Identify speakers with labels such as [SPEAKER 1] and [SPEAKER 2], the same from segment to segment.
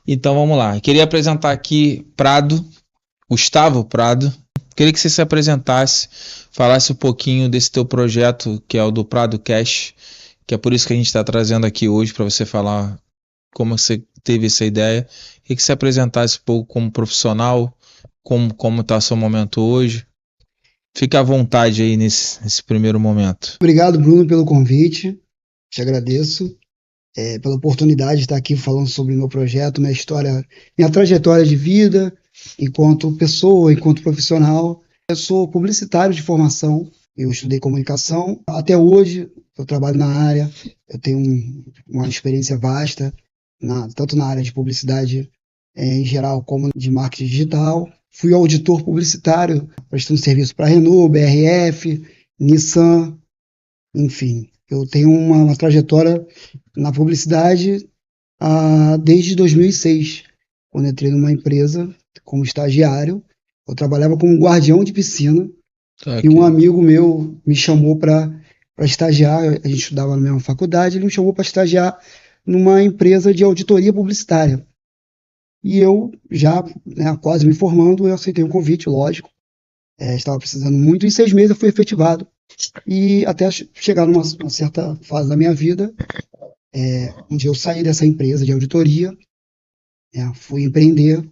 [SPEAKER 1] Então vamos lá. Queria apresentar aqui Prado, Gustavo Prado. Queria que você se apresentasse, falasse um pouquinho desse teu projeto, que é o do Prado Cash, que é por isso que a gente está trazendo aqui hoje, para você falar como você teve essa ideia. Queria que você apresentasse um pouco como profissional, como está o seu momento hoje. Fique à vontade aí nesse primeiro momento.
[SPEAKER 2] Obrigado, Bruno, pelo convite. Te agradeço pela oportunidade de estar aqui falando sobre o meu projeto, minha história, minha trajetória de vida, enquanto pessoa, enquanto profissional. Eu sou publicitário de formação, eu estudei comunicação. Até hoje, eu trabalho na área, eu tenho uma experiência vasta, tanto na área de publicidade em geral, como de marketing digital. Fui auditor publicitário, prestando serviço para Renault, BRF, Nissan, enfim. Eu tenho uma trajetória na publicidade desde 2006, quando entrei numa empresa como estagiário. Eu trabalhava como guardião de piscina e um amigo meu me chamou para estagiar. A gente estudava na mesma faculdade, ele me chamou para estagiar numa empresa de auditoria publicitária. E eu, já quase me formando, eu aceitei um convite, lógico. Estava precisando muito. Em 6 meses eu fui efetivado. E até chegar numa certa fase da minha vida, onde eu saí dessa empresa de auditoria, fui empreender.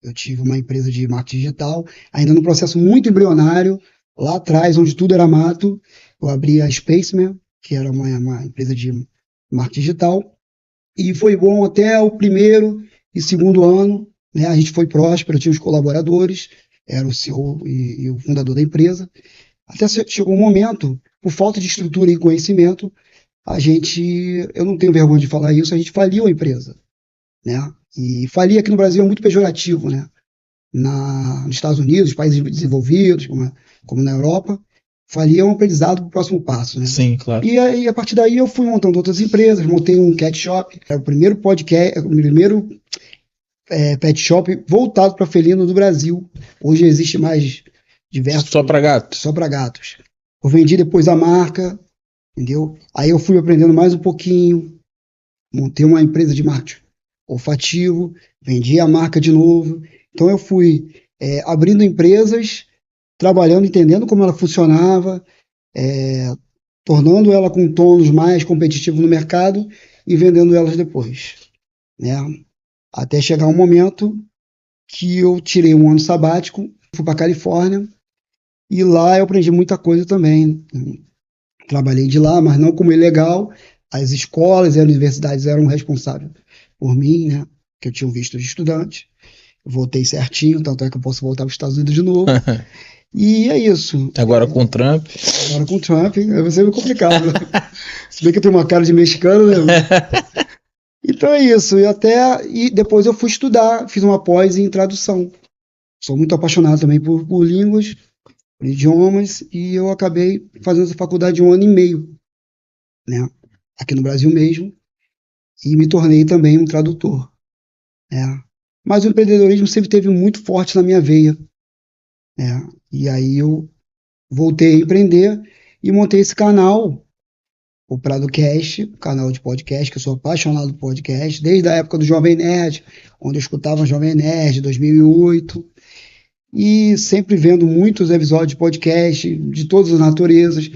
[SPEAKER 2] Eu tive uma empresa de marketing digital, ainda num processo muito embrionário. Lá atrás, onde tudo era mato, eu abri a Spaceman, que era uma empresa de marketing digital. E foi bom até o primeiro e segundo ano, né? A gente foi próspero, eu tinha os colaboradores, era o CEO e o fundador da empresa. Até chegou um momento, por falta de estrutura e conhecimento, eu não tenho vergonha de falar isso, a gente faliu a empresa, né? E falir aqui no Brasil é muito pejorativo, né? Nos Estados Unidos, países desenvolvidos, como na Europa, falir é um aprendizado para o próximo passo, né?
[SPEAKER 1] Sim, claro.
[SPEAKER 2] E aí, a partir daí, eu fui montando outras empresas, montei um cat shop, era o primeiro podcast, o primeiro pet shop voltado para felino do Brasil. Hoje existe mais diversos.
[SPEAKER 1] Só para gatos?
[SPEAKER 2] Só para gatos. Eu vendi depois a marca, entendeu? Aí eu fui aprendendo mais um pouquinho, montei uma empresa de marketing olfativo, vendi a marca de novo. Então eu fui abrindo empresas, trabalhando, entendendo como ela funcionava, tornando ela com tons mais competitivos no mercado e vendendo elas depois, né? Até chegar um momento que eu tirei um ano sabático, fui para Califórnia e lá eu aprendi muita coisa também. Trabalhei de lá, mas não como ilegal. As escolas e as universidades eram responsáveis por mim, né? Que eu tinha um visto de estudante. Voltei certinho, tanto é que eu posso voltar para os Estados Unidos de novo. E é isso.
[SPEAKER 1] Agora com o Trump.
[SPEAKER 2] Agora com o Trump, vai ser meio complicado. Né? Se bem que eu tenho uma cara de mexicano, né? Então é isso. E depois eu fui estudar, fiz uma pós em tradução. Sou muito apaixonado também por línguas, por idiomas, e eu acabei fazendo essa faculdade de 1 ano e meio, né? Aqui no Brasil mesmo, e me tornei também um tradutor. Mas o empreendedorismo sempre esteve muito forte na minha veia. E aí eu voltei a empreender e montei esse canal, o PradoCast, canal de podcast, que eu sou apaixonado por podcast, desde a época do Jovem Nerd, onde eu escutava Jovem Nerd, 2008, e sempre vendo muitos episódios de podcast de todas as naturezas,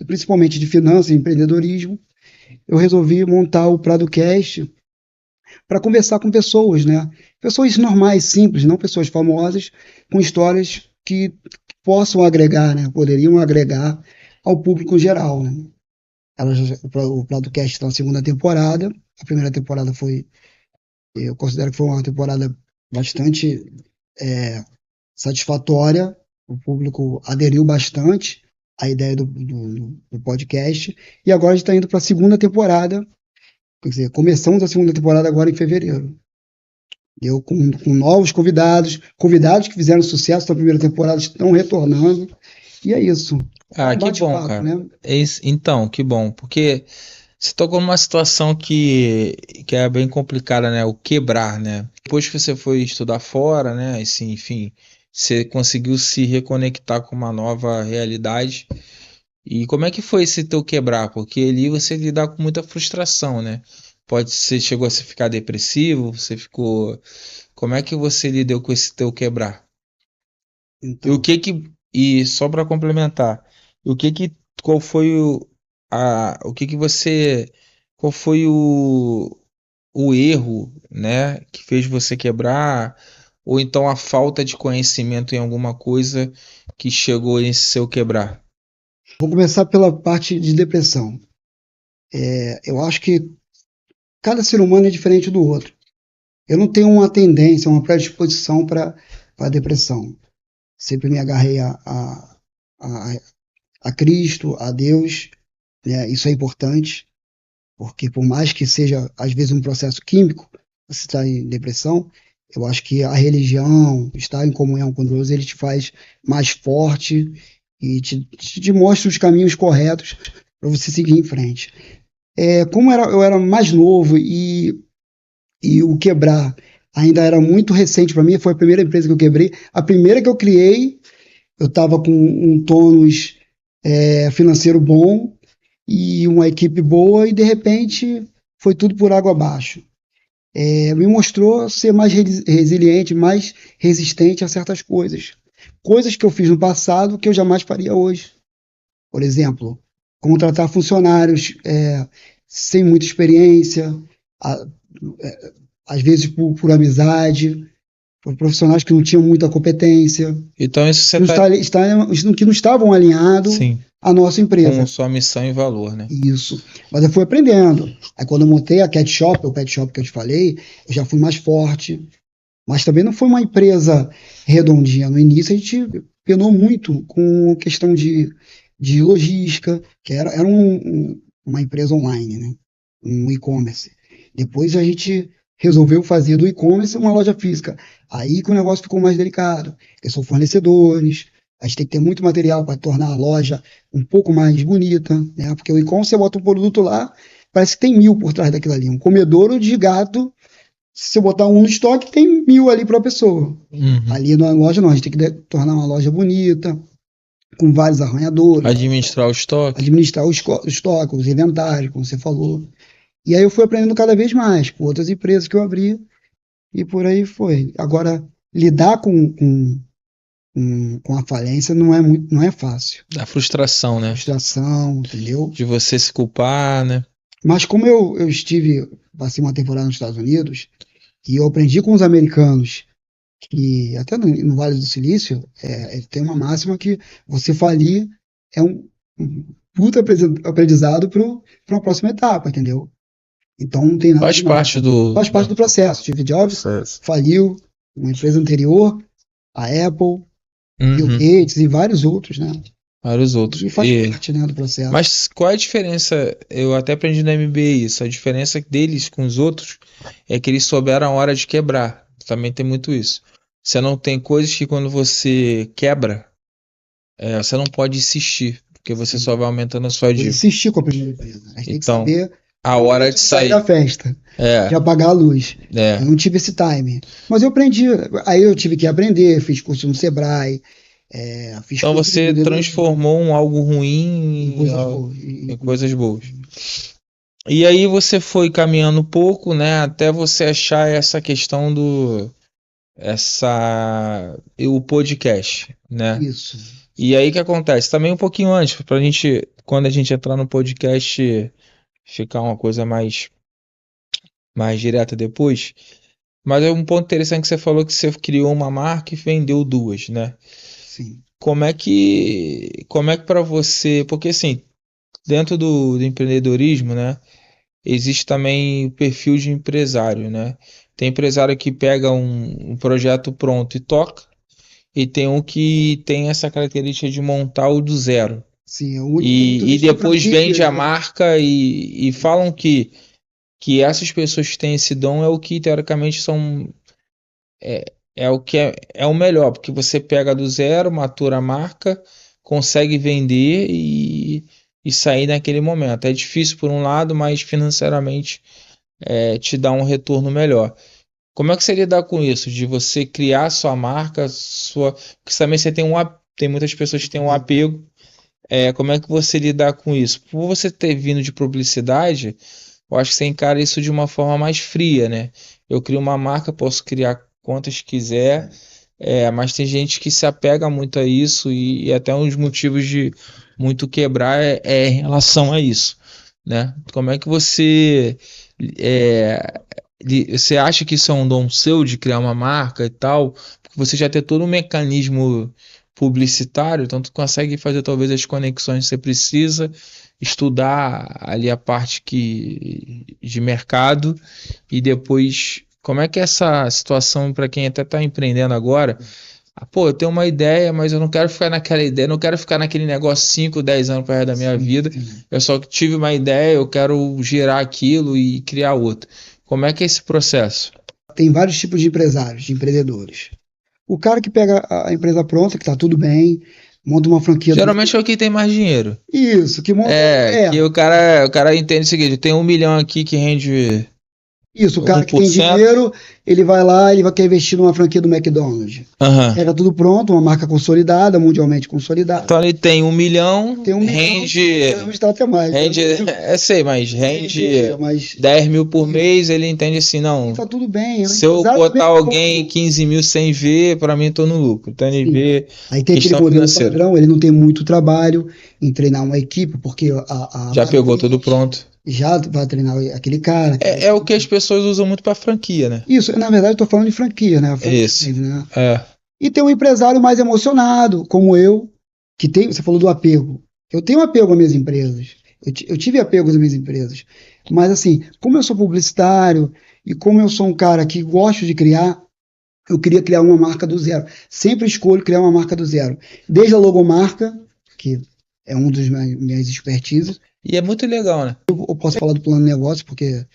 [SPEAKER 2] principalmente de finanças e empreendedorismo. Eu resolvi montar o PradoCast para conversar com pessoas, né? Pessoas normais, simples, não pessoas famosas, com histórias que possam agregar, né? Poderiam agregar ao público geral, né? O PradoCast está na segunda temporada. A primeira temporada eu considero que foi uma temporada bastante satisfatória. O público aderiu bastante à ideia do podcast. E agora a gente está indo para a segunda temporada. Quer dizer, começamos a segunda temporada agora em fevereiro. Eu com novos convidados que fizeram sucesso na primeira temporada estão retornando. E é isso.
[SPEAKER 1] Que bom, cara. Né? Então, que bom, porque você tocou numa situação que é bem complicada, né? O quebrar, né? Depois que você foi estudar fora, né? Assim, enfim, você conseguiu se reconectar com uma nova realidade. E como é que foi esse teu quebrar? Porque ali você lidar com muita frustração, né? Pode ser, chegou a se ficar depressivo, você ficou... Como é que você lidou com esse teu quebrar? E o
[SPEAKER 2] Então,
[SPEAKER 1] e só para complementar, o que que, qual foi o que que você, qual foi o erro, né, que fez você quebrar, ou então a falta de conhecimento em alguma coisa que chegou nesse seu quebrar?
[SPEAKER 2] vou começar pela parte de depressão. Eu acho que cada ser humano é diferente do outro. Eu não tenho uma tendência, uma predisposição para depressão. Sempre me agarrei a, a Cristo, a Deus, né? Isso é importante, porque por mais que seja, às vezes, um processo químico, você está em depressão, eu acho que a religião, estar em comunhão com Deus, ele te faz mais forte e te mostra os caminhos corretos para você seguir em frente. Como eu era mais novo e o quebrar ainda era muito recente para mim, foi a primeira empresa que eu quebrei. A primeira que eu criei, eu estava com um tônus financeiro bom e uma equipe boa, e de repente foi tudo por água abaixo. Me mostrou ser mais resiliente, mais resistente a certas coisas. Coisas que eu fiz no passado que eu jamais faria hoje. Por exemplo, contratar funcionários sem muita experiência, a, às vezes por amizade, por profissionais que não tinham muita competência,
[SPEAKER 1] Então isso você
[SPEAKER 2] que não estavam alinhados
[SPEAKER 1] sim,
[SPEAKER 2] à nossa empresa.
[SPEAKER 1] com sua missão e valor, né?
[SPEAKER 2] Isso. Mas eu fui aprendendo. Aí quando eu montei a Cat Shop, o Pet Shop que eu te falei, eu já fui mais forte. Mas também não foi uma empresa redondinha. No início a gente penou muito com questão de logística, que era uma empresa online, né? Um e-commerce. Depois a gente resolveu fazer do e-commerce uma loja física. Aí que o negócio ficou mais delicado, porque são fornecedores, a gente tem que ter muito material para tornar a loja um pouco mais bonita, né? Porque o e-commerce, você bota um produto lá, parece que tem 1000 por trás daquilo ali. Um comedouro de gato, se você botar um no estoque, tem 1000 ali para a pessoa.
[SPEAKER 1] Uhum.
[SPEAKER 2] Ali na loja não, a gente tem que tornar uma loja bonita, com vários arranhadores,
[SPEAKER 1] Administrar o estoque.
[SPEAKER 2] administrar o estoque, os inventários, como você falou. E aí eu fui aprendendo cada vez mais com outras empresas que eu abri e por aí foi. Agora, lidar com a falência não é fácil.
[SPEAKER 1] Da frustração, né?
[SPEAKER 2] Frustração, entendeu?
[SPEAKER 1] De você se culpar, né?
[SPEAKER 2] Mas como passei uma temporada nos Estados Unidos e eu aprendi com os americanos que até no Vale do Silício tem uma máxima que você falir é um puta aprendizado para uma próxima etapa, entendeu? Então não tem nada
[SPEAKER 1] Faz parte do...
[SPEAKER 2] Faz parte do processo. Steve Jobs faliu uma empresa anterior, a Apple, Bill Gates e vários outros, né?
[SPEAKER 1] Vários outros.
[SPEAKER 2] E faz parte, né, do processo.
[SPEAKER 1] Mas qual é a diferença? Eu até aprendi no MBA isso. A diferença deles com os outros é que eles souberam a hora de quebrar. Também tem muito isso. Você não tem coisas que quando você quebra, você não pode insistir, porque você só vai aumentando a sua dívida.
[SPEAKER 2] Insistir com a primeira empresa. A gente tem que saber
[SPEAKER 1] a hora de sair
[SPEAKER 2] da festa, de apagar a luz. Eu não tive esse time. Mas eu aprendi. Aí eu tive que aprender, fiz curso no Sebrae.
[SPEAKER 1] Então você transformou algo ruim em coisas boas. E aí você foi caminhando um pouco, né, até você achar essa questão o podcast, né?
[SPEAKER 2] Isso.
[SPEAKER 1] E aí o que acontece? Também um pouquinho antes, pra gente, quando a gente entrar no podcast, ficar uma coisa mais direta depois. Mas é um ponto interessante que você falou que você criou uma marca e vendeu 2, né?
[SPEAKER 2] Sim.
[SPEAKER 1] Como é que para você, porque assim, dentro do empreendedorismo, né, existe também o perfil de empresário, né? Tem empresário que pega um projeto pronto e toca, e tem um que tem essa característica de montar o do zero.
[SPEAKER 2] Sim,
[SPEAKER 1] e depois vende a marca e falam que essas pessoas que têm esse dom é o que teoricamente é o que é o melhor, porque você pega do zero, matura a marca, consegue vender e sair naquele momento. É difícil por um lado, mas financeiramente te dá um retorno melhor. Como é que você lidar com isso? De você criar sua marca, porque também você tem muitas pessoas que têm um apego. Como é que você lidar com isso? Por você ter vindo de publicidade, eu acho que você encara isso de uma forma mais fria, né? Eu crio uma marca, posso criar quantas quiser, mas tem gente que se apega muito a isso e até um dos motivos de muito quebrar é em relação a isso, né? Como é que é, você acha que isso é um dom seu de criar uma marca e tal? Porque você já tem todo um mecanismo publicitário, então tu consegue fazer talvez as conexões que você precisa, estudar ali a parte de mercado e depois como é que é essa situação para quem até está empreendendo agora? Pô, eu tenho uma ideia, mas eu não quero ficar naquela ideia, não quero ficar naquele negócio 5, 10 anos para resto da minha vida. Eu só tive uma ideia, eu quero gerar aquilo e criar outra. Como é que é esse processo?
[SPEAKER 2] Tem vários tipos de empresários, de empreendedores. O cara que pega a empresa pronta, que tá tudo bem, monta uma franquia.
[SPEAKER 1] Geralmente é o que tem mais dinheiro.
[SPEAKER 2] Isso, que monta.
[SPEAKER 1] Que o cara entende o seguinte: tem 1 milhão aqui que rende.
[SPEAKER 2] Isso, o cara que tem dinheiro, ele vai lá, ele vai querer investir numa franquia do McDonald's. Pega tudo pronto, uma marca consolidada, mundialmente consolidada.
[SPEAKER 1] Então ele tem 1 milhão, rende.
[SPEAKER 2] Tá até mais.
[SPEAKER 1] Rende, mas rende 10 mil por mês, ele entende assim, não.
[SPEAKER 2] Tá tudo bem.
[SPEAKER 1] Se eu botar alguém 15 mil sem ver, para mim tô no lucro. Então ele vê.
[SPEAKER 2] Aí tem aquele modelo padrão, ele não tem muito trabalho em treinar uma equipe, porque
[SPEAKER 1] já pegou tudo pronto.
[SPEAKER 2] Já vai treinar aquele cara.
[SPEAKER 1] É o que as pessoas usam muito para franquia, né?
[SPEAKER 2] Isso, na verdade eu tô falando de franquia, né?
[SPEAKER 1] Isso.
[SPEAKER 2] Né? E tem um empresário mais emocionado, como eu, que tem, você falou do apego. Eu tenho apego às minhas empresas. Eu tive apego às minhas empresas. Mas assim, como eu sou publicitário e como eu sou um cara que gosto de criar, eu queria criar uma marca do zero. Sempre escolho criar uma marca do zero. Desde a logomarca, que é um dos minhas expertises.
[SPEAKER 1] E é muito legal, né?
[SPEAKER 2] Eu posso falar do plano de negócio, porque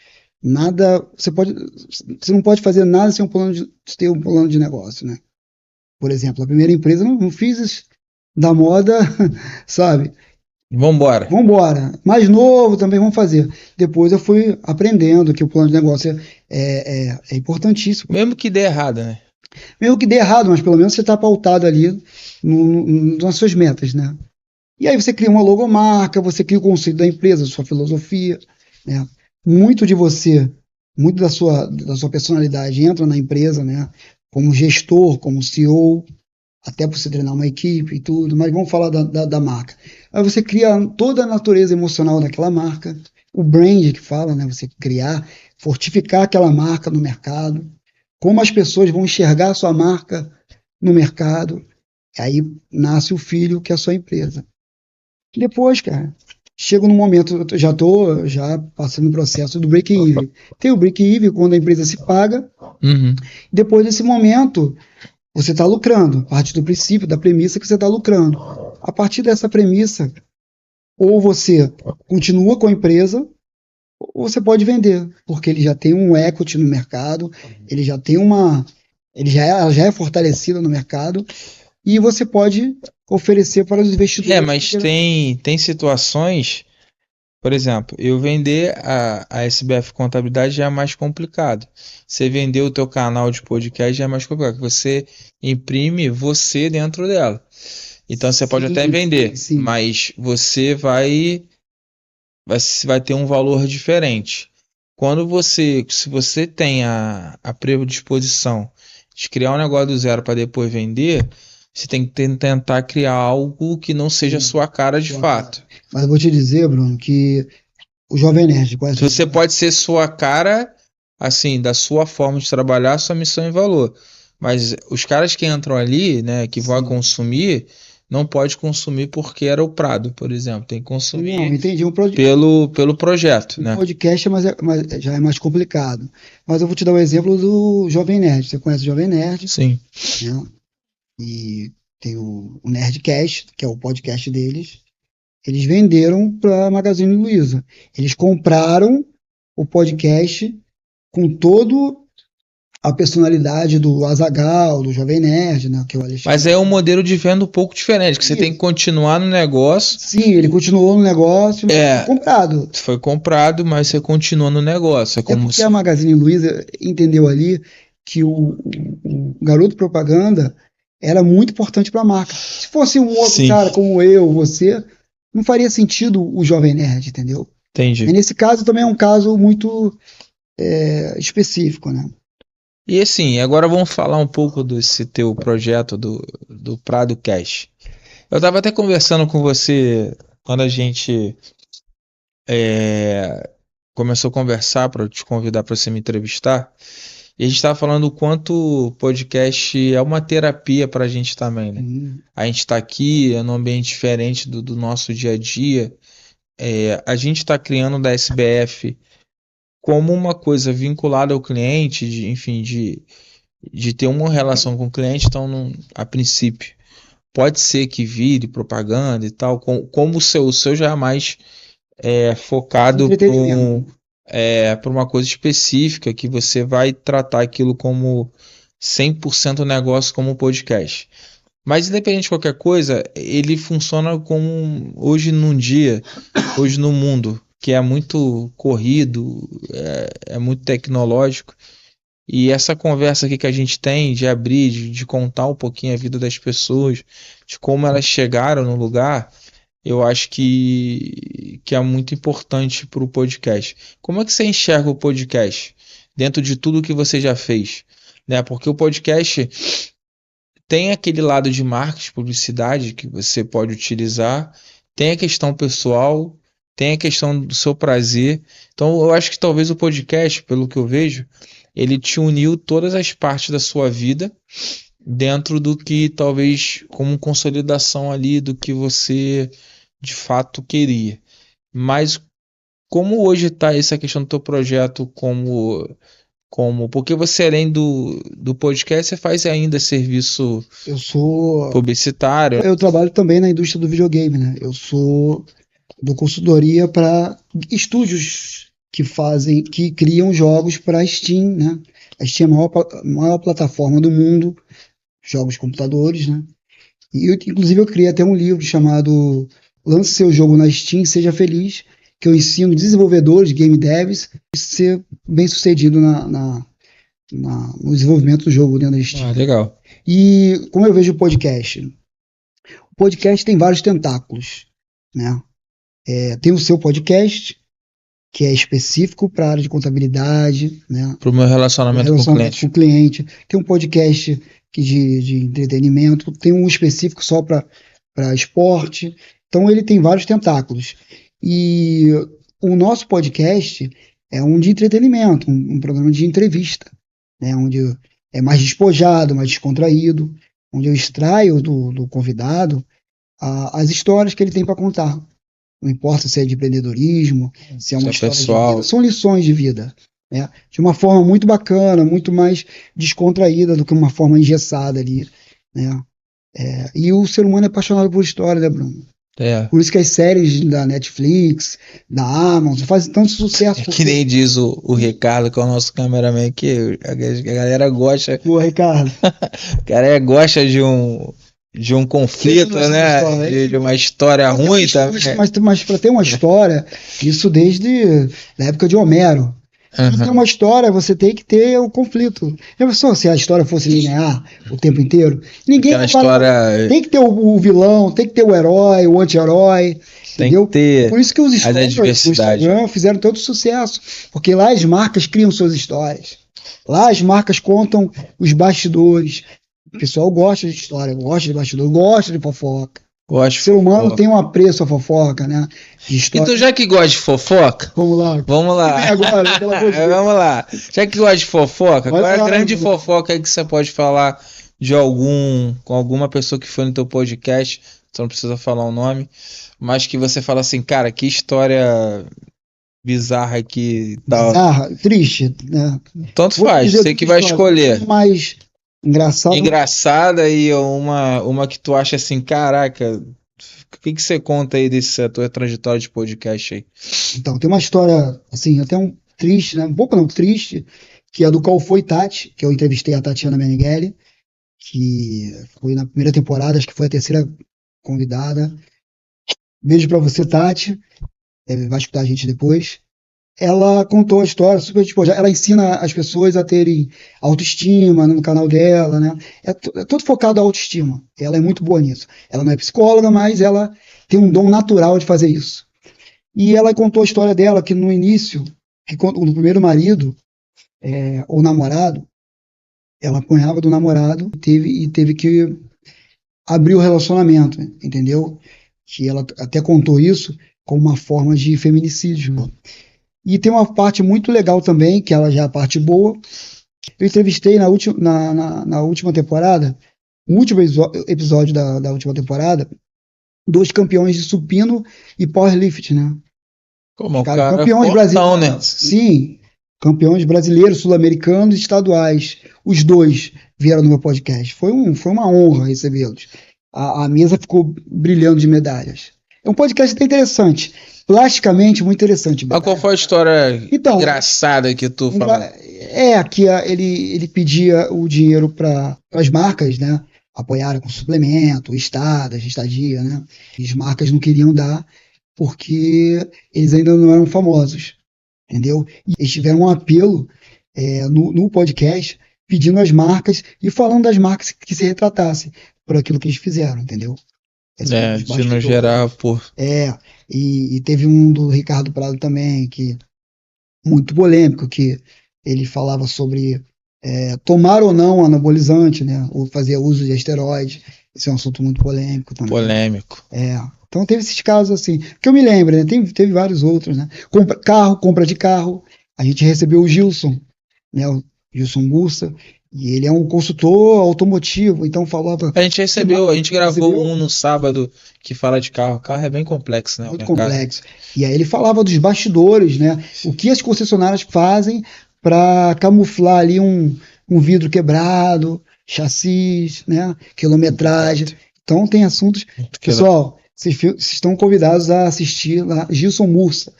[SPEAKER 2] você não pode fazer nada sem ter um plano de negócio, né? Por exemplo, a primeira empresa não fiz isso da moda, sabe?
[SPEAKER 1] Vambora.
[SPEAKER 2] Mais novo também vamos fazer. Depois eu fui aprendendo que o plano de negócio é importantíssimo.
[SPEAKER 1] Mesmo que dê errado, né?
[SPEAKER 2] Mesmo que dê errado, mas pelo menos você está pautado ali nas suas metas, né? E aí você cria uma logomarca, você cria o conceito da empresa, sua filosofia, né? Muito da sua personalidade entra na empresa, né? Como gestor, como CEO, até para você treinar uma equipe e tudo, mas vamos falar da marca. Aí você cria toda a natureza emocional daquela marca, o brand que fala, né? Você criar, fortificar aquela marca no mercado, como as pessoas vão enxergar a sua marca no mercado. Aí nasce o filho, que é a sua empresa. Depois, cara, chego num momento, eu já estou passando o processo do break-even. Tem o break-even quando a empresa se paga. Depois desse momento, você está lucrando. A partir do princípio, da premissa que você está lucrando. A partir dessa premissa, ou você continua com a empresa, ou você pode vender, porque ele já tem um equity no mercado, ele já tem ela já é fortalecida no mercado, e você pode oferecer para os investidores.
[SPEAKER 1] Mas tem situações, por exemplo, eu vender a SBF Contabilidade já é mais complicado. Você vender o teu canal de podcast já é mais complicado. Você imprime você dentro dela. Então você pode até vender, mas você vai ter um valor diferente. Se você tem a predisposição de criar um negócio do zero para depois vender, você tem que tentar criar algo que não seja a sua cara de fato.
[SPEAKER 2] Mas eu vou te dizer, Bruno, que o Jovem Nerd...
[SPEAKER 1] Você pode ser sua cara, assim, da sua forma de trabalhar, sua missão e valor. Mas os caras que entram ali, né, que vão consumir, não pode consumir porque era o Prado, por exemplo. Tem que consumir pelo projeto.
[SPEAKER 2] O podcast já é mais complicado. Mas eu vou te dar um exemplo do Jovem Nerd. Você conhece o Jovem Nerd?
[SPEAKER 1] Sim.
[SPEAKER 2] Né? E tem o Nerdcast, que é o podcast deles. Eles venderam para a Magazine Luiza. Eles compraram o podcast com todo a personalidade do Azaghal, do Jovem Nerd, né? Que é o Alexandre.
[SPEAKER 1] Mas é um modelo de venda um pouco diferente, que você tem que continuar no negócio.
[SPEAKER 2] Sim, ele continuou no negócio, mas foi comprado.
[SPEAKER 1] Foi comprado, mas você continua no negócio.
[SPEAKER 2] Porque a Magazine Luiza entendeu ali que o garoto propaganda era muito importante para a marca. Se fosse um outro cara como eu, você, não faria sentido o Jovem Nerd, entendeu?
[SPEAKER 1] Entendi.
[SPEAKER 2] E nesse caso também é um caso muito específico, né?
[SPEAKER 1] E assim, agora vamos falar um pouco desse teu projeto do Prado Cash. Eu estava até conversando com você quando a gente começou a conversar para te convidar para você me entrevistar. E a gente estava falando o quanto o podcast é uma terapia para a gente também, né? A gente está aqui num ambiente diferente do nosso dia a dia. A gente está criando da SBF como uma coisa vinculada ao cliente, enfim, de ter uma relação com o cliente. Então, a princípio, pode ser que vire propaganda e tal, como o seu já é mais focado para uma coisa específica, que você vai tratar aquilo como 100% negócio, como podcast. Mas independente de qualquer coisa, ele funciona como hoje no mundo, que é muito corrido, é muito tecnológico. E essa conversa aqui que a gente tem de abrir, de contar um pouquinho a vida das pessoas, de como elas chegaram no lugar, eu acho que é muito importante para o podcast. Como é que você enxerga o podcast dentro de tudo que você já fez? Né? Porque o podcast tem aquele lado de marketing, publicidade que você pode utilizar, tem a questão pessoal, tem a questão do seu prazer. Então eu acho que talvez o podcast, pelo que eu vejo, ele te uniu todas as partes da sua vida dentro do que talvez como consolidação ali do que você de fato queria. Mas como hoje está essa questão do teu projeto porque você além do podcast, você faz ainda serviço publicitário?
[SPEAKER 2] Eu trabalho também na indústria do videogame, né? Eu dou consultoria para estúdios que criam jogos para Steam, né? A Steam é a maior plataforma do mundo, jogos de computadores, né? E inclusive eu criei até um livro chamado Lance Seu Jogo na Steam, Seja Feliz, que eu ensino desenvolvedores, game devs, a ser bem sucedido no desenvolvimento do jogo dentro da Steam.
[SPEAKER 1] Legal.
[SPEAKER 2] E como eu vejo o podcast? O podcast tem vários tentáculos, né? Tem o seu podcast, que é específico para a área de contabilidade, né?
[SPEAKER 1] Para o meu relacionamento com
[SPEAKER 2] o cliente. Tem um podcast de entretenimento, tem um específico só para esporte. Então ele tem vários tentáculos. E o nosso podcast é um de entretenimento, um programa de entrevista, né? Onde é mais despojado, mais descontraído, onde eu extraio do convidado as histórias que ele tem para contar. Não importa se é de empreendedorismo, se é uma história pessoal. De vida, são lições de vida, né? De uma forma muito bacana, muito mais descontraída do que uma forma engessada ali, né? E o ser humano é apaixonado por história, né, Bruno? Por isso que as séries da Netflix, da Amazon, fazem tanto sucesso.
[SPEAKER 1] Que nem diz o Ricardo, que é o nosso cameraman aqui, a galera gosta.
[SPEAKER 2] Pô, Ricardo.
[SPEAKER 1] A galera gosta de um conflito, né? De uma história ruim também.
[SPEAKER 2] Mas para ter uma história, isso desde a época de Homero. Para ter uma história, você tem que ter o conflito. Já pensou se a história fosse linear o tempo inteiro? Ninguém tem que ter o vilão, tem que ter o herói, o anti-herói.
[SPEAKER 1] Tem que ter.
[SPEAKER 2] Por isso que os stories do Instagram fizeram tanto sucesso. Porque lá as marcas criam suas histórias. Lá as marcas contam os bastidores. O pessoal gosta de história, gosta de bastidor, gosta de fofoca. O ser humano tem um apreço à fofoca, né?
[SPEAKER 1] Então, já que gosta de fofoca,
[SPEAKER 2] vamos lá.
[SPEAKER 1] Vamos lá. Já que gosta de fofoca, qual é a grande fofoca aí que você pode falar com alguma pessoa que foi no teu podcast? Você não precisa falar o nome, mas que você fala assim, cara, que história bizarra aqui.
[SPEAKER 2] Bizarra, triste, né?
[SPEAKER 1] Tanto faz, você que vai escolher.
[SPEAKER 2] Mais
[SPEAKER 1] engraçada e uma que tu acha assim, caraca, o que você conta aí dessa tua trajetória de podcast aí?
[SPEAKER 2] Então, tem uma história, assim, até triste, né? Um pouco não, triste, que é do Qual Foi Tati, que eu entrevistei a Tatiana Meneghelli, que foi na primeira temporada, acho que foi a terceira convidada. Beijo pra você, Tati. Vai escutar a gente depois. Ela contou a história super despojada. Ela ensina as pessoas a terem autoestima no canal dela, né? É todo focado na autoestima. Ela é muito boa nisso. Ela não é psicóloga, mas ela tem um dom natural de fazer isso. E ela contou a história dela, que no início, no primeiro marido, ou namorado, ela apanhava do namorado e teve que abrir o relacionamento, entendeu? Que ela até contou isso como uma forma de feminicídio, né? E tem uma parte muito legal também, que ela já é a parte boa. Eu entrevistei na última temporada, no último episódio da última temporada, 2 campeões de supino e powerlift, né?
[SPEAKER 1] Como o
[SPEAKER 2] Cara,
[SPEAKER 1] cara
[SPEAKER 2] campeões
[SPEAKER 1] fortão,
[SPEAKER 2] brasileiros.
[SPEAKER 1] né?
[SPEAKER 2] Sim, campeões brasileiros, sul-americanos e estaduais. Os 2 vieram no meu podcast. Foi uma honra recebê-los. A mesa ficou brilhando de medalhas. É um podcast até interessante. Plasticamente, muito interessante.
[SPEAKER 1] Mas qual foi a história
[SPEAKER 2] Então,
[SPEAKER 1] engraçada que tu falou?
[SPEAKER 2] que ele pedia o dinheiro para as marcas, né? Apoiarem com suplemento, estadia, né? E as marcas não queriam dar porque eles ainda não eram famosos, entendeu? E eles tiveram um apelo no podcast pedindo às marcas e falando das marcas que se retratassem por aquilo que eles fizeram, entendeu?
[SPEAKER 1] De no geral, pô.
[SPEAKER 2] E teve um do Ricardo Prado também, que muito polêmico, que ele falava sobre tomar ou não anabolizante, né? Ou fazer uso de esteroide. Esse é um assunto muito polêmico também.
[SPEAKER 1] Polêmico.
[SPEAKER 2] Então teve esses casos assim, que eu me lembro, né? Teve vários outros, né? Compra de carro. A gente recebeu o Gilson, né? O Gilson Bursa, e ele é um consultor automotivo, então falava.
[SPEAKER 1] A gente gravou um no sábado que fala de carro. O carro é bem complexo, né?
[SPEAKER 2] Muito complexo. E aí ele falava dos bastidores, né? O que as concessionárias fazem para camuflar ali um vidro quebrado, chassis, né? Quilometragem. Então tem assuntos. Pessoal, vocês estão convidados a assistir lá, Gilson Mursa.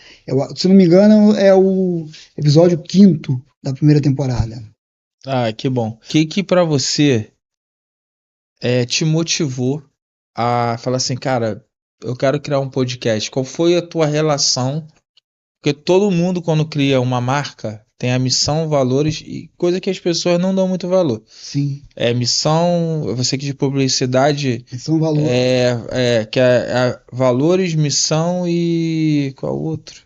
[SPEAKER 2] Se não me engano, é o episódio 5º da primeira temporada.
[SPEAKER 1] Ah, que bom. O que pra você te motivou a falar assim, cara, eu quero criar um podcast? Qual foi a tua relação? Porque todo mundo, quando cria uma marca, tem a missão, valores e coisa que as pessoas não dão muito valor.
[SPEAKER 2] Sim.
[SPEAKER 1] Missão, você que de publicidade.
[SPEAKER 2] Missão, valor.
[SPEAKER 1] Que é valores, missão e. Qual outro?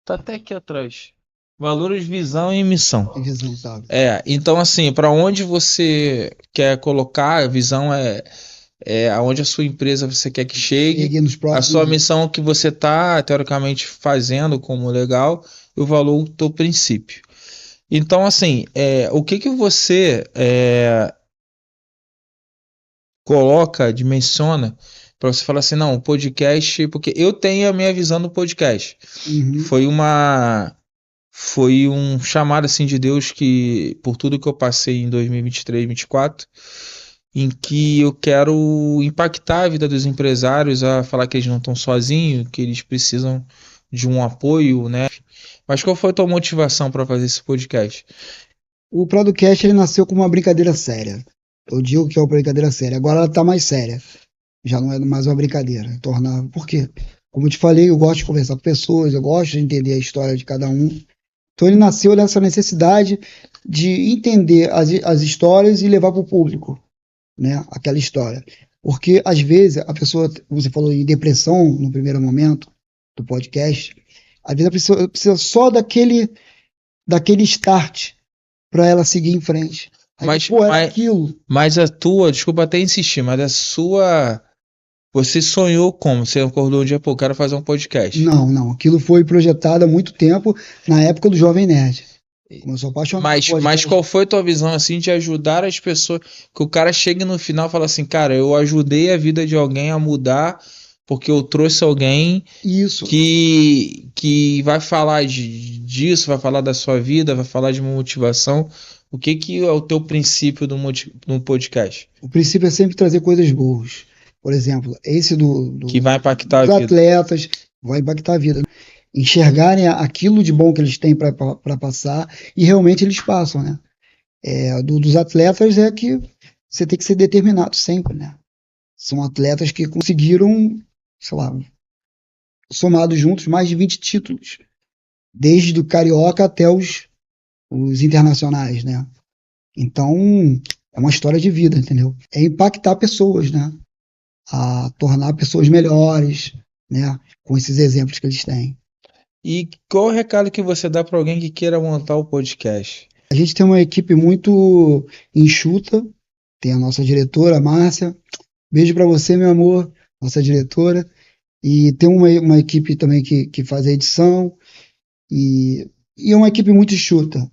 [SPEAKER 1] Tá até aqui atrás. Valores, visão e missão.
[SPEAKER 2] Visão, sabe?
[SPEAKER 1] Então assim, para onde você quer colocar, a visão aonde a sua empresa você quer que chegue, a sua missão que você tá teoricamente fazendo como legal, e o valor, o teu princípio. Então assim, o que você coloca, dimensiona para você falar assim, não, o podcast, porque eu tenho a minha visão do podcast.
[SPEAKER 2] Uhum.
[SPEAKER 1] Foi um chamado assim de Deus, que por tudo que eu passei em 2023, 2024, em que eu quero impactar a vida dos empresários a falar que eles não estão sozinhos, que eles precisam de um apoio, né? Mas qual foi a tua motivação para fazer esse podcast?
[SPEAKER 2] O Prodocast, ele nasceu como uma brincadeira séria. Eu digo que é uma brincadeira séria. Agora ela tá mais séria. Já não é mais uma brincadeira. Por quê? Como eu te falei, eu gosto de conversar com pessoas, eu gosto de entender a história de cada um. Então ele nasceu nessa necessidade de entender as histórias e levar para o público, né, aquela história. Porque às vezes a pessoa, como você falou, em depressão no primeiro momento do podcast, às vezes a pessoa precisa só daquele start para ela seguir em frente. Aí,
[SPEAKER 1] mas a tua, desculpa até insistir, mas a sua, você sonhou como? Você acordou um dia, pô, quero fazer um podcast.
[SPEAKER 2] Não, aquilo foi projetado há muito tempo, na época do Jovem Nerd. Como eu sou apaixonado.
[SPEAKER 1] Mas qual foi a tua visão assim de ajudar as pessoas, que o cara chega no final e fala assim, cara, eu ajudei a vida de alguém a mudar porque eu trouxe alguém que vai falar disso, vai falar da sua vida, vai falar de uma motivação. O que é o teu princípio no podcast?
[SPEAKER 2] O princípio é sempre trazer coisas boas. Por exemplo, esse
[SPEAKER 1] que vai impactar
[SPEAKER 2] dos atletas, vai impactar a vida. Enxergarem aquilo de bom que eles têm para passar, e realmente eles passam, né? Dos atletas é que você tem que ser determinado sempre, né? São atletas que conseguiram, sei lá, somados juntos, mais de 20 títulos. Desde o Carioca até os internacionais, né? Então, é uma história de vida, entendeu? É impactar pessoas, né? A tornar pessoas melhores, né? Com esses exemplos que eles têm.
[SPEAKER 1] E qual o recado que você dá para alguém que queira montar o podcast?
[SPEAKER 2] A gente tem uma equipe muito enxuta, tem a nossa diretora, a Márcia. Beijo para você, meu amor, nossa diretora. E tem uma equipe também que faz a edição. E é uma equipe muito enxuta.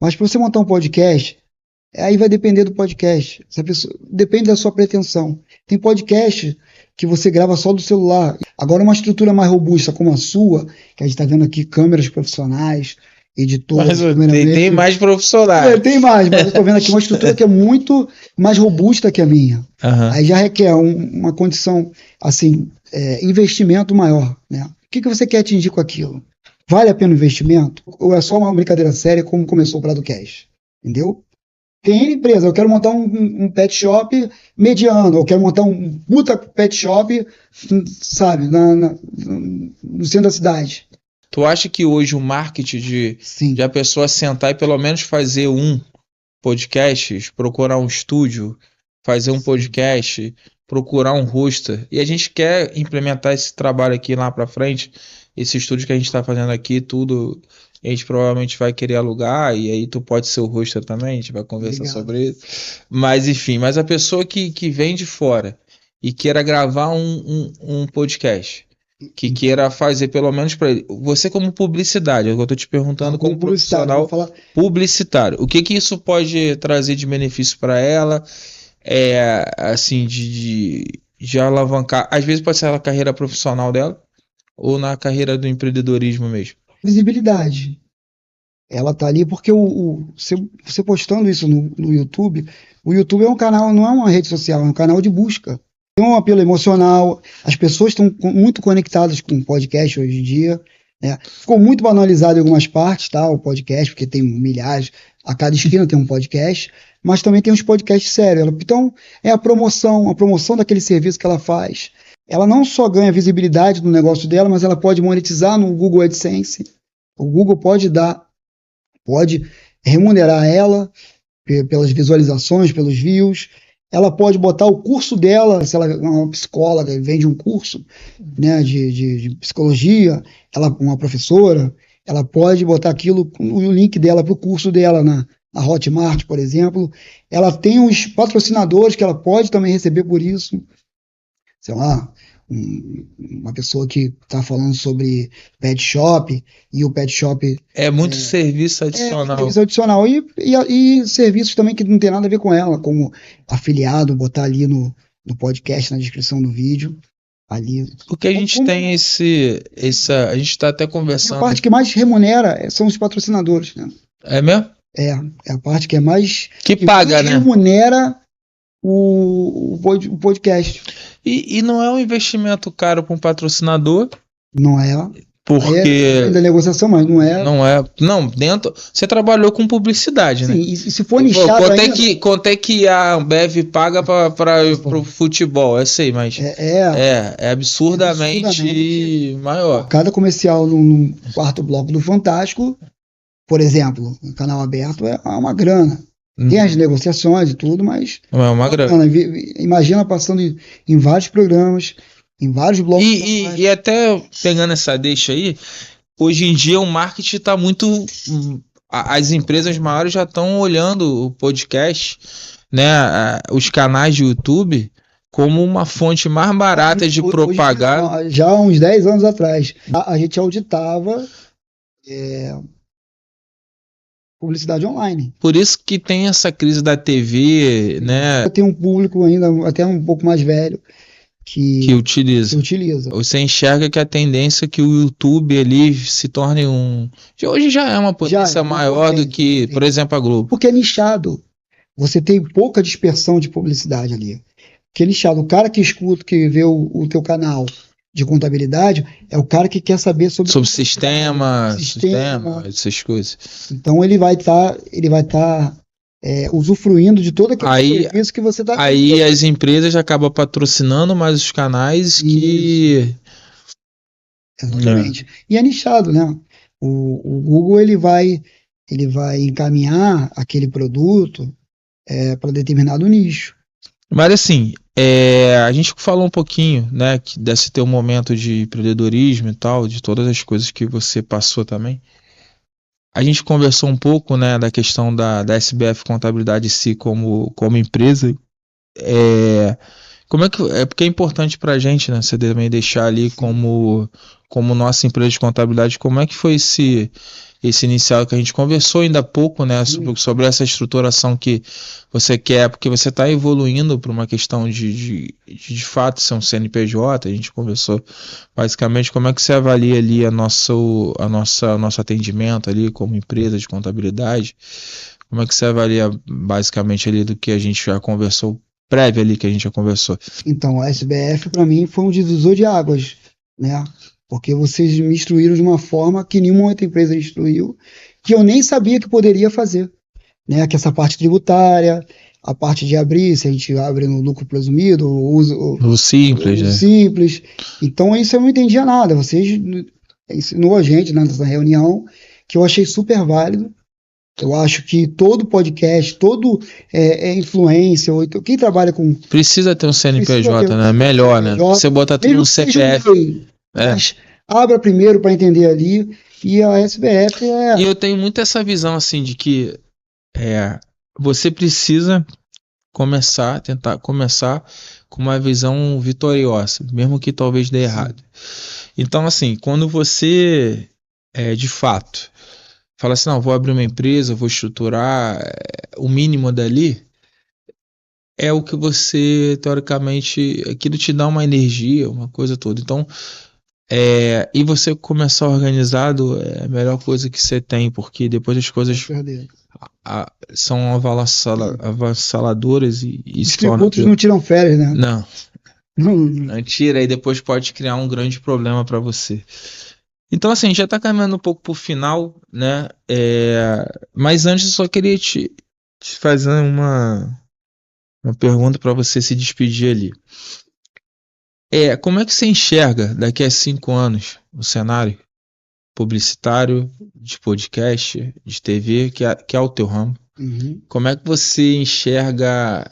[SPEAKER 2] Mas para você montar um podcast, aí vai depender do podcast. Se a pessoa, depende da sua pretensão. Tem podcast que você grava só do celular. Agora, uma estrutura mais robusta como a sua, que a gente está vendo aqui, câmeras profissionais, editores,
[SPEAKER 1] Mas tem mais
[SPEAKER 2] É,
[SPEAKER 1] profissionais.
[SPEAKER 2] tem mais, mas eu estou vendo aqui uma estrutura que é muito mais robusta que a minha.
[SPEAKER 1] Aham.
[SPEAKER 2] Aí já requer uma condição, assim, investimento maior, né? O que você quer atingir com aquilo? Vale a pena o investimento? Ou é só uma brincadeira séria como começou o Pradocast? Entendeu? Tem N empresa, eu quero montar um pet shop mediano, eu quero montar um puta pet shop, sabe, no centro da cidade.
[SPEAKER 1] Tu acha que hoje o marketing
[SPEAKER 2] Sim,
[SPEAKER 1] de a pessoa sentar e pelo menos fazer um podcast, procurar um estúdio, fazer um podcast, procurar um hoster, e a gente quer implementar esse trabalho aqui lá pra frente, esse estúdio que a gente tá fazendo aqui, tudo, a gente provavelmente vai querer alugar, e aí tu pode ser o hoster também, a gente vai conversar
[SPEAKER 2] obrigado.
[SPEAKER 1] sobre isso. Mas enfim, mas a pessoa que vem de fora e queira gravar um podcast, que queira fazer pelo menos para ele. Você como publicidade, eu tô te perguntando como
[SPEAKER 2] publicitário,
[SPEAKER 1] profissional
[SPEAKER 2] vou falar.
[SPEAKER 1] publicitário. O que isso pode trazer de benefício para ela? Assim, de alavancar. Às vezes pode ser na carreira profissional dela ou na carreira do empreendedorismo mesmo.
[SPEAKER 2] Visibilidade. Ela tá ali porque você postando isso no YouTube, o YouTube é um canal, não é uma rede social, é um canal de busca. Tem um apelo emocional, as pessoas estão muito conectadas com o podcast hoje em dia, né? Ficou muito banalizado em algumas partes, tá, o podcast, porque tem milhares, a cada esquina tem um podcast, mas também tem uns podcasts sérios. Então, é a promoção daquele serviço que ela faz. Ela não só ganha visibilidade no negócio dela, mas ela pode monetizar no Google AdSense. O Google pode remunerar ela pelas visualizações, pelos views. Ela pode botar o curso dela, se ela é uma psicóloga, vende um curso, né, de psicologia, ela uma professora, ela pode botar aquilo, o link dela para o curso dela na Hotmart, por exemplo. Ela tem os patrocinadores que ela pode também receber por isso. Sei lá, uma pessoa que está falando sobre pet shop e o pet shop
[SPEAKER 1] É muito serviço adicional.
[SPEAKER 2] serviço adicional e serviços também que não tem nada a ver com ela, como afiliado, botar ali no podcast, na descrição do vídeo. Ali.
[SPEAKER 1] Porque a gente tem a gente está até
[SPEAKER 2] A
[SPEAKER 1] conversando.
[SPEAKER 2] parte que mais remunera são os patrocinadores, né?
[SPEAKER 1] É mesmo?
[SPEAKER 2] É a parte que é mais
[SPEAKER 1] Que paga,
[SPEAKER 2] mais
[SPEAKER 1] né?
[SPEAKER 2] remunera o podcast.
[SPEAKER 1] E não é um investimento caro para um patrocinador,
[SPEAKER 2] Não é. Aí
[SPEAKER 1] porque
[SPEAKER 2] da negociação, mas não é.
[SPEAKER 1] não é. Não, dentro. Você trabalhou com publicidade,
[SPEAKER 2] Sim,
[SPEAKER 1] né?
[SPEAKER 2] e se for nichado
[SPEAKER 1] Quanto é que a Ambev paga para o futebol? Eu sei, mas é absurdamente maior.
[SPEAKER 2] cada comercial no quarto bloco do Fantástico, por exemplo, no canal aberto é uma grana. Tem as negociações e tudo, mas
[SPEAKER 1] É uma grana.
[SPEAKER 2] imagina passando em vários programas, em vários blocos.
[SPEAKER 1] E até pegando essa deixa aí, hoje em dia o marketing está muito. As empresas maiores já estão olhando o podcast, né? Os canais de YouTube como uma fonte mais barata de propaganda.
[SPEAKER 2] Já há uns 10 anos atrás, a gente auditava publicidade online.
[SPEAKER 1] Por isso que tem essa crise da TV, né?
[SPEAKER 2] Tem um público ainda até um pouco mais velho que
[SPEAKER 1] utiliza. Você enxerga que a tendência é que o YouTube ali se torne hoje já é uma potência maior do que, por exemplo, a Globo.
[SPEAKER 2] Porque é nichado. Você tem pouca dispersão de publicidade ali. Porque é nichado. O cara que escuta, que vê o teu canal de contabilidade, é o cara que quer saber sobre
[SPEAKER 1] sistema, essas coisas.
[SPEAKER 2] Então ele vai estar usufruindo de todo aquele serviço que você está.
[SPEAKER 1] Aí as empresas acabam patrocinando mais os canais que.
[SPEAKER 2] Exatamente. E é nichado, né? O Google ele vai encaminhar aquele produto para determinado nicho.
[SPEAKER 1] Mas assim, A gente falou um pouquinho, né, desse teu momento de empreendedorismo e tal, de todas as coisas que você passou também. A gente conversou um pouco, né, da questão da SBF Contabilidade em si como empresa. É, porque é importante pra gente, né, você também deixar ali como nossa empresa de contabilidade, como é que foi esse inicial que a gente conversou ainda há pouco, né, sobre essa estruturação que você quer, porque você está evoluindo para uma questão de fato ser um CNPJ. A gente conversou basicamente como é que você avalia ali nosso atendimento ali como empresa de contabilidade, como é que você avalia basicamente ali do que a gente já conversou, prévio ali que a gente já conversou.
[SPEAKER 2] Então, a SBF para mim foi um divisor de águas, né? Porque vocês me instruíram de uma forma que nenhuma outra empresa instruiu, que eu nem sabia que poderia fazer, né? Que essa parte tributária, a parte de abrir, se a gente abre no lucro presumido, usa
[SPEAKER 1] O simples,
[SPEAKER 2] o
[SPEAKER 1] né?
[SPEAKER 2] simples. Então, isso eu não entendia nada. Vocês ensinou a gente nessa reunião, que eu achei super válido. Eu acho que todo podcast, todo influencer, ou então quem trabalha com.
[SPEAKER 1] Precisa ter um CNPJ,
[SPEAKER 2] Precisa ter
[SPEAKER 1] né? Melhor, né?
[SPEAKER 2] CNPJ,
[SPEAKER 1] Você botar tudo
[SPEAKER 2] mesmo
[SPEAKER 1] no
[SPEAKER 2] que seja um
[SPEAKER 1] CPF.
[SPEAKER 2] MEI, mas abra primeiro para entender ali. E a SBF
[SPEAKER 1] E eu tenho muito essa visão assim de que você precisa tentar começar com uma visão vitoriosa, mesmo que talvez dê errado. Então, assim, quando você de fato fala assim, não, vou abrir uma empresa, vou estruturar o mínimo dali, é o que você, teoricamente, aquilo te dá uma energia, uma coisa toda. Então, e você começar organizado é a melhor coisa que você tem, porque depois as coisas são avassaladoras e
[SPEAKER 2] os
[SPEAKER 1] se tornam
[SPEAKER 2] tributos
[SPEAKER 1] pior.
[SPEAKER 2] não tiram férias, né?
[SPEAKER 1] Não,
[SPEAKER 2] Não,
[SPEAKER 1] não tira e depois pode criar um grande problema para você. Então, assim, já tá caminhando um pouco pro final, né? Mas antes eu só queria te fazer uma pergunta para você se despedir ali. Como é que você enxerga daqui a 5 anos o cenário publicitário, de podcast, de TV, que é o teu ramo?
[SPEAKER 2] Uhum.
[SPEAKER 1] Como é que você enxerga?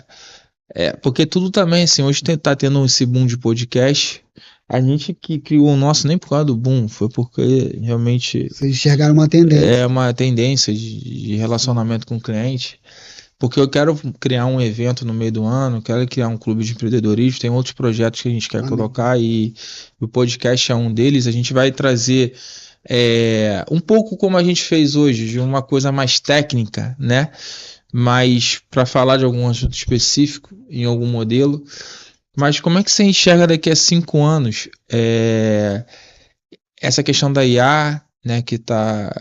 [SPEAKER 1] Porque tudo também, assim, hoje tá tendo esse boom de podcast. A gente que criou o nosso nem por causa do boom, foi porque realmente
[SPEAKER 2] Vocês enxergaram uma tendência.
[SPEAKER 1] é uma tendência de relacionamento com o cliente. Porque eu quero criar um evento no meio do ano, quero criar um clube de empreendedorismo, tem outros projetos que a gente quer colocar e o podcast é um deles. A gente vai trazer um pouco como a gente fez hoje, de uma coisa mais técnica, né? Mas para falar de algum assunto específico, em algum modelo. Mas como é que você enxerga daqui a 5 anos essa questão da IA, né, que tá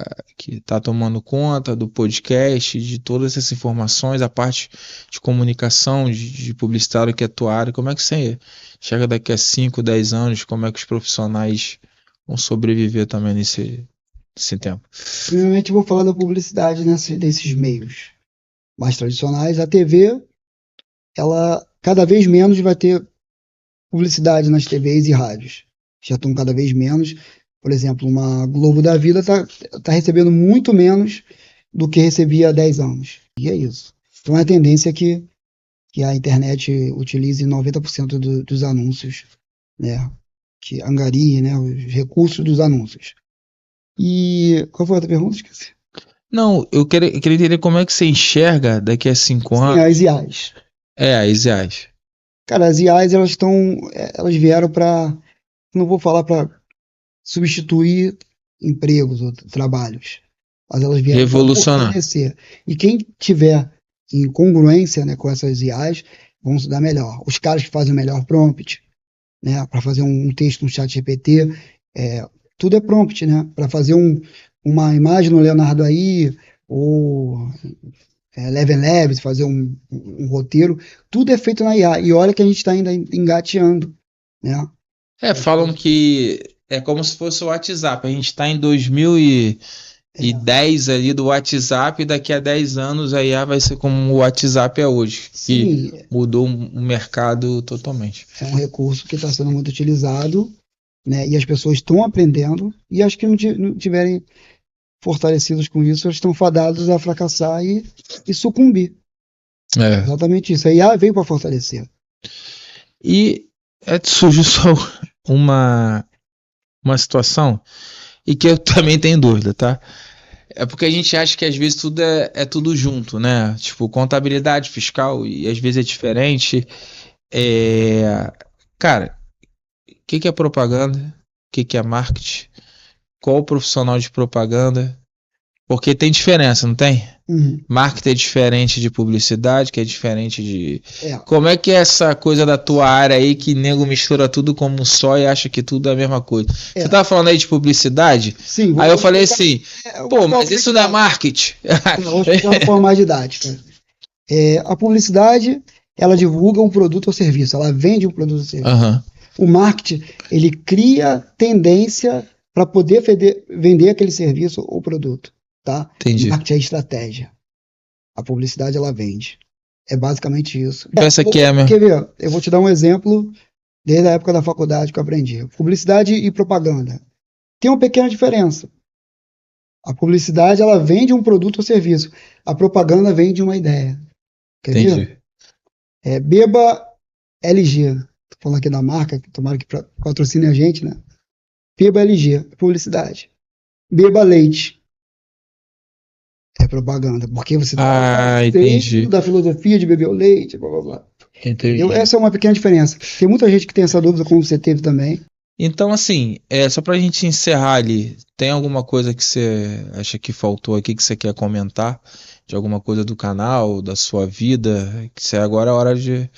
[SPEAKER 1] tomando conta do podcast, de todas essas informações, a parte de comunicação, de publicitário que é a tua área? Como é que você enxerga daqui a 5, 10 anos? Como é que os profissionais vão sobreviver também nesse tempo?
[SPEAKER 2] Primeiramente, eu vou falar da publicidade desses meios mais tradicionais. A TV, ela cada vez menos vai ter publicidade nas TVs e rádios. Já estão cada vez menos. Por exemplo, uma Globo da Vida tá recebendo muito menos do que recebia há 10 anos. E é isso. Então é a tendência que a internet utilize 90% dos anúncios, né? Que angarie, né, os recursos dos anúncios. E qual foi a outra pergunta? Esqueci.
[SPEAKER 1] Não, eu queria entender como é que você enxerga daqui a 5
[SPEAKER 2] Sim,
[SPEAKER 1] anos.
[SPEAKER 2] as IAs.
[SPEAKER 1] As IAs.
[SPEAKER 2] Cara, as IAs, elas vieram para, não vou falar para substituir empregos ou trabalhos, mas elas vieram para
[SPEAKER 1] Revolucionar.
[SPEAKER 2] fortalecer. E quem tiver em congruência, né, com essas IAs, vão se dar melhor. Os caras que fazem o melhor prompt, né, para fazer um texto no chat GPT, tudo é prompt, né, para fazer uma imagem no Leonardo aí, ou Eleven Labs, fazer um roteiro, tudo é feito na IA. E olha que a gente está ainda engateando, né?
[SPEAKER 1] Falam que é como se fosse o WhatsApp. A gente está em 2010 ali do WhatsApp, e daqui a 10 anos a IA vai ser como o WhatsApp é hoje.
[SPEAKER 2] Sim,
[SPEAKER 1] que mudou o mercado totalmente.
[SPEAKER 2] é um recurso que está sendo muito utilizado, né? E as pessoas estão aprendendo, e acho que não tiverem fortalecidos com isso, eles estão fadados a fracassar e sucumbir. Exatamente isso. A IA veio para fortalecer.
[SPEAKER 1] E surgiu só uma situação e que eu também tenho dúvida, tá? É porque a gente acha que às vezes tudo é tudo junto, né? Tipo, contabilidade fiscal e às vezes é diferente. Cara, o que é propaganda? O que é marketing? Qual o profissional de propaganda? Porque tem diferença, não tem? Marketing é diferente de publicidade, que é diferente de... Como é que é essa coisa da tua área aí que nego mistura tudo como um só e acha que tudo é a mesma coisa? Você tava falando aí de publicidade?
[SPEAKER 2] Sim.
[SPEAKER 1] Aí eu falei assim, pô, mas isso não é marketing?
[SPEAKER 2] Vou explicar de forma mais didática. A publicidade, ela divulga um produto ou serviço, ela vende um produto ou serviço.
[SPEAKER 1] Uhum.
[SPEAKER 2] O marketing, ele cria tendência para poder vender aquele serviço ou produto, tá?
[SPEAKER 1] Entendi.
[SPEAKER 2] O marketing é estratégia. A publicidade, ela vende. É basicamente isso.
[SPEAKER 1] Essa aqui é mesmo.
[SPEAKER 2] Quer ver? Eu vou te dar um exemplo desde a época da faculdade que eu aprendi. Publicidade e propaganda. Tem uma pequena diferença. A publicidade, ela vende um produto ou serviço. A propaganda vende uma ideia. Quer ver? Beba LG. Tô falando aqui da marca, que tomara que patrocine a gente, né? Beba LG, publicidade. Beba leite. É propaganda, porque você tá
[SPEAKER 1] entendi.
[SPEAKER 2] da filosofia de beber o leite, blá blá blá.
[SPEAKER 1] Entendi.
[SPEAKER 2] Essa é uma pequena diferença. Tem muita gente que tem essa dúvida, como você teve também.
[SPEAKER 1] Então, assim, só pra gente encerrar ali, tem alguma coisa que você acha que faltou aqui, que você quer comentar? De alguma coisa do canal, da sua vida? Que você agora é a hora de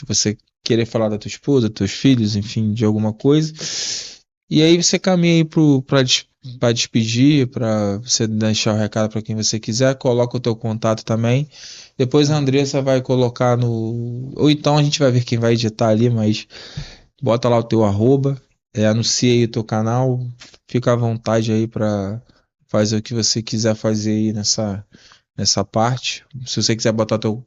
[SPEAKER 1] você querer falar da tua esposa, dos teus filhos, enfim, de alguma coisa. E aí você caminha aí pra despedir, pra você deixar o recado pra quem você quiser, coloca o teu contato também. Depois a Andressa vai colocar no... Ou então a gente vai ver quem vai editar ali, mas bota lá o teu arroba, anuncia aí o teu canal, fica à vontade aí pra fazer o que você quiser fazer aí nessa parte. Se você quiser botar teu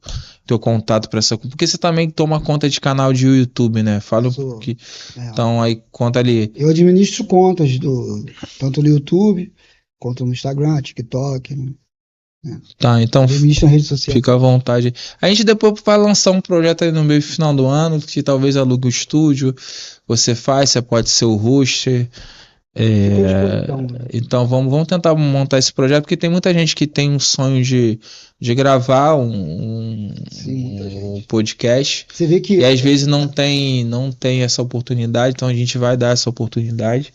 [SPEAKER 1] contato para essa... Porque você também toma conta de canal de YouTube, né? Fala um pouquinho. Então aí conta ali.
[SPEAKER 2] Eu administro contas tanto no YouTube quanto no Instagram, TikTok, né?
[SPEAKER 1] Tá, então
[SPEAKER 2] administro na rede social.
[SPEAKER 1] Fica à vontade. A gente depois vai lançar um projeto aí no meio final do ano, que talvez alugue o estúdio, você pode ser o host. Então vamos tentar montar esse projeto, porque tem muita gente que tem um sonho de gravar um podcast.
[SPEAKER 2] Você vê que
[SPEAKER 1] e às vezes não tem essa oportunidade, então a gente vai dar essa oportunidade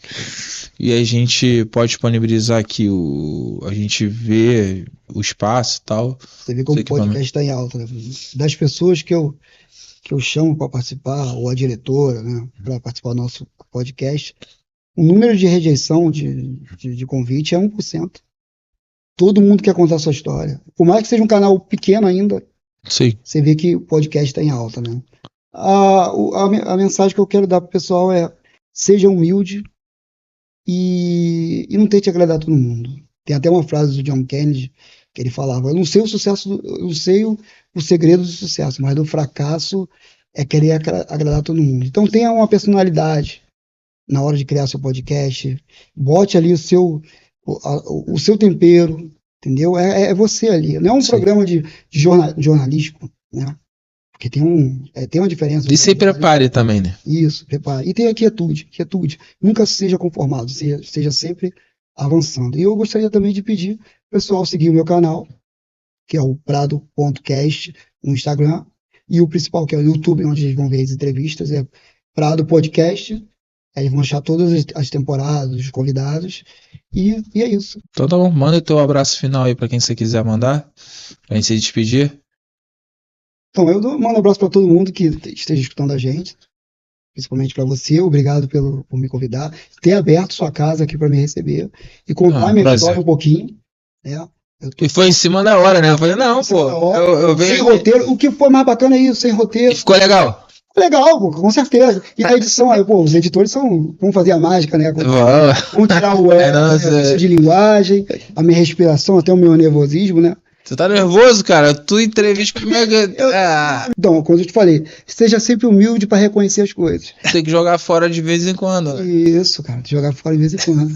[SPEAKER 1] e a gente pode disponibilizar aqui a gente vê o espaço e tal.
[SPEAKER 2] Você vê como o podcast está em alta, né? Das pessoas que eu chamo para participar, ou a diretora, né, para participar do nosso podcast, o número de rejeição de convite é 1%. Todo mundo quer contar a sua história. Por mais que seja um canal pequeno ainda,
[SPEAKER 1] sim,
[SPEAKER 2] você vê que o podcast está em alta, né? A mensagem que eu quero dar para o pessoal é: seja humilde e não tente agradar todo mundo. Tem até uma frase do John Kennedy que ele falava: eu não sei o sucesso, eu não sei o segredo do sucesso, mas do fracasso é querer agradar todo mundo. Então tenha uma personalidade na hora de criar seu podcast, bote ali o seu tempero, entendeu? É você ali, não é um programa de jornalístico, né? Porque tem uma diferença.
[SPEAKER 1] E se prepare também, né?
[SPEAKER 2] Isso, prepare. E tem a quietude. Nunca seja conformado, seja sempre avançando. E eu gostaria também de pedir o pessoal seguir o meu canal, que é o prado.cast no Instagram, e o principal, que é o YouTube, onde eles vão ver as entrevistas, é Prado Podcast. Aí vão achar todas as temporadas, os convidados, e é isso.
[SPEAKER 1] Então tá bom, manda o teu abraço final aí pra quem você quiser mandar, pra gente se despedir.
[SPEAKER 2] Então, eu mando um abraço para todo mundo que esteja escutando a gente, principalmente para você. Obrigado por me convidar, ter aberto sua casa aqui para me receber e contar minha história um pouquinho. Né?
[SPEAKER 1] E foi em cima da hora, né? Eu falei, não, pô, eu venho...
[SPEAKER 2] Sem roteiro, o que foi mais bacana é isso, sem roteiro.
[SPEAKER 1] E ficou legal?
[SPEAKER 2] Legal, pô, com certeza. E na edição, os editores vão fazer a mágica, né? Vão tirar o excesso de linguagem, a minha respiração, até o meu nervosismo, né?
[SPEAKER 1] Você tá nervoso, cara? Tu entrevista comigo.
[SPEAKER 2] Então, quando eu te falei, seja sempre humilde para reconhecer as coisas.
[SPEAKER 1] Tem que jogar fora de vez em quando. Né?
[SPEAKER 2] Isso, cara, jogar fora de vez em quando.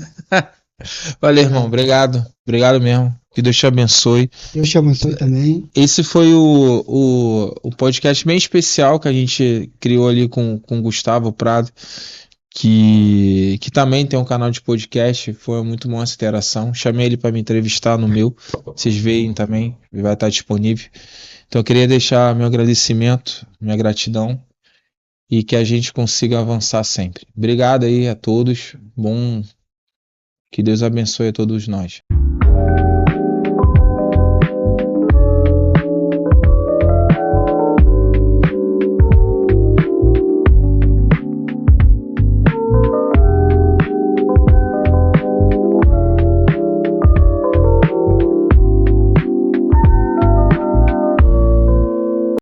[SPEAKER 1] Valeu, irmão. Obrigado. Obrigado mesmo. Que Deus te abençoe.
[SPEAKER 2] Deus te abençoe também.
[SPEAKER 1] Esse foi o podcast bem especial que a gente criou ali com o Gustavo Prado, que também tem um canal de podcast. Foi muito bom essa interação. Chamei ele para me entrevistar no meu. Vocês veem também, vai estar disponível. Então eu queria deixar meu agradecimento, minha gratidão e que a gente consiga avançar sempre. Obrigado aí a todos. Bom, que Deus abençoe a todos nós.